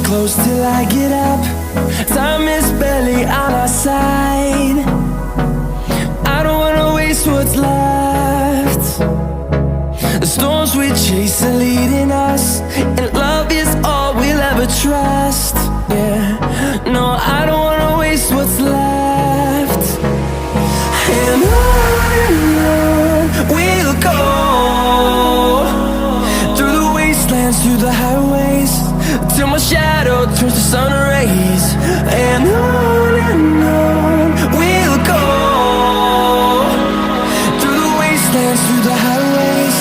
close till I get up. Time is barely on our side. I don't wanna waste what's left. The storms we chase are leading us, and love is all we'll ever trust. Yeah, no, I don't wanna waste what's left. And on we'll go, through the wastelands, through the highways, till my shadow turns to sun rays. And on we'll go, through the wastelands, through the highways,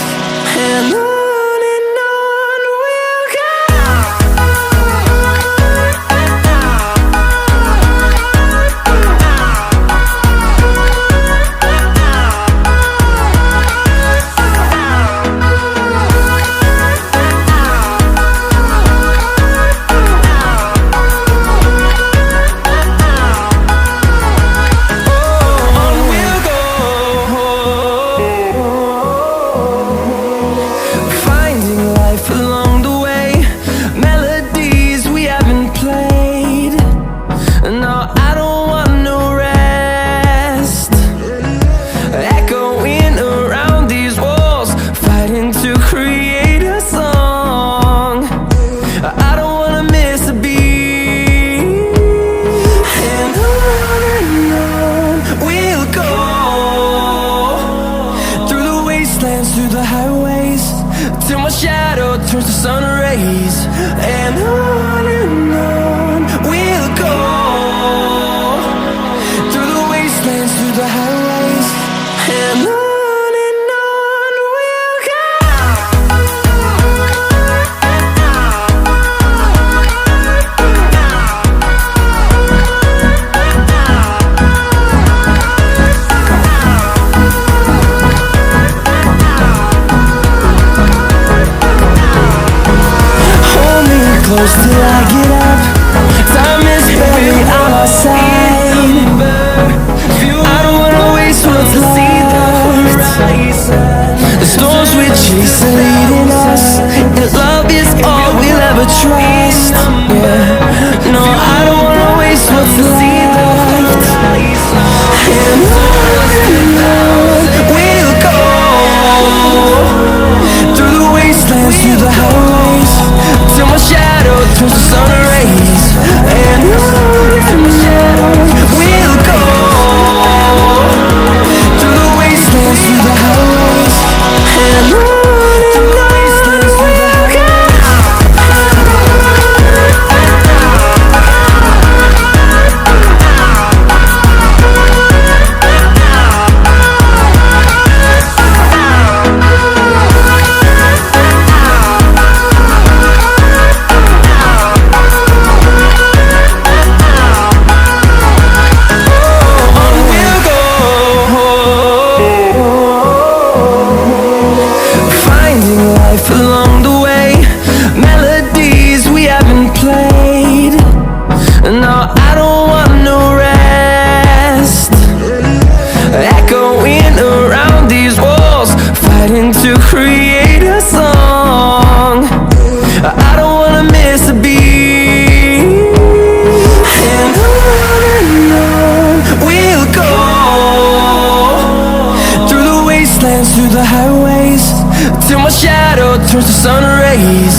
and on we'll go. Through the highways, till my shadow turns to sun rays. And on we'll go, through the wastelands, through the highways, and on we'll go. Close till I get up. Time is barely on our side. I don't wanna waste what's left. The storms we chase are leading us, and love is all we'll ever trust. Yeah, no, I don't wanna waste what's left. And on we'll go, through the wastelands, through the highways, till my shadow turns to sun rays. And on we'll go, through the wastelands, through the highways, and on through the wastelands, through the along the way, melodies we haven't played. No, I don't want no rest. Echoing around these walls, fighting to create a song. I don't wanna miss a beat. And on we'll go, through the wastelands, through the highways, till my shadow turns to sun rays.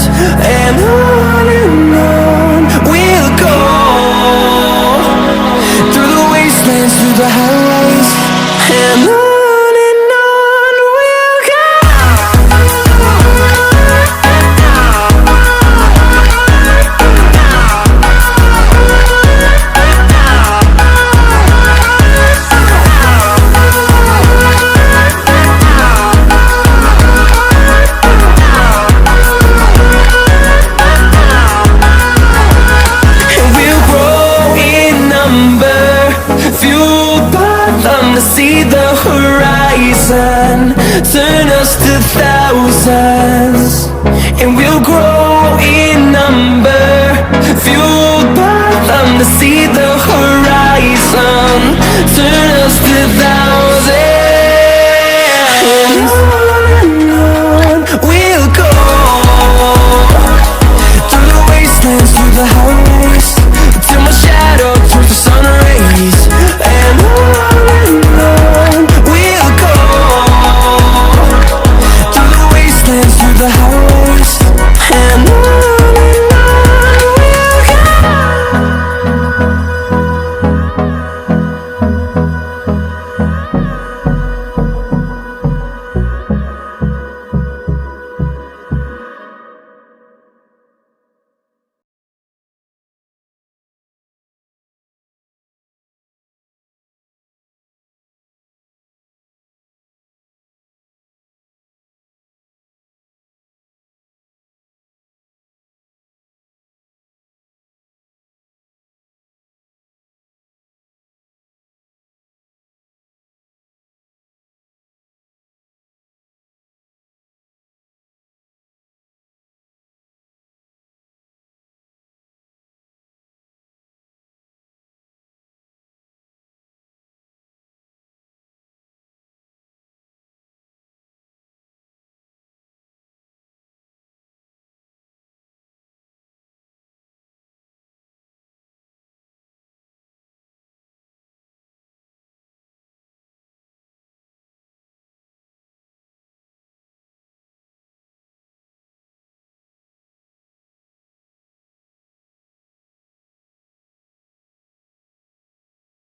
And on we'll go, through the wastelands, through the highways, and on we'll go. See the horizon turn us to thousands, and we'll grow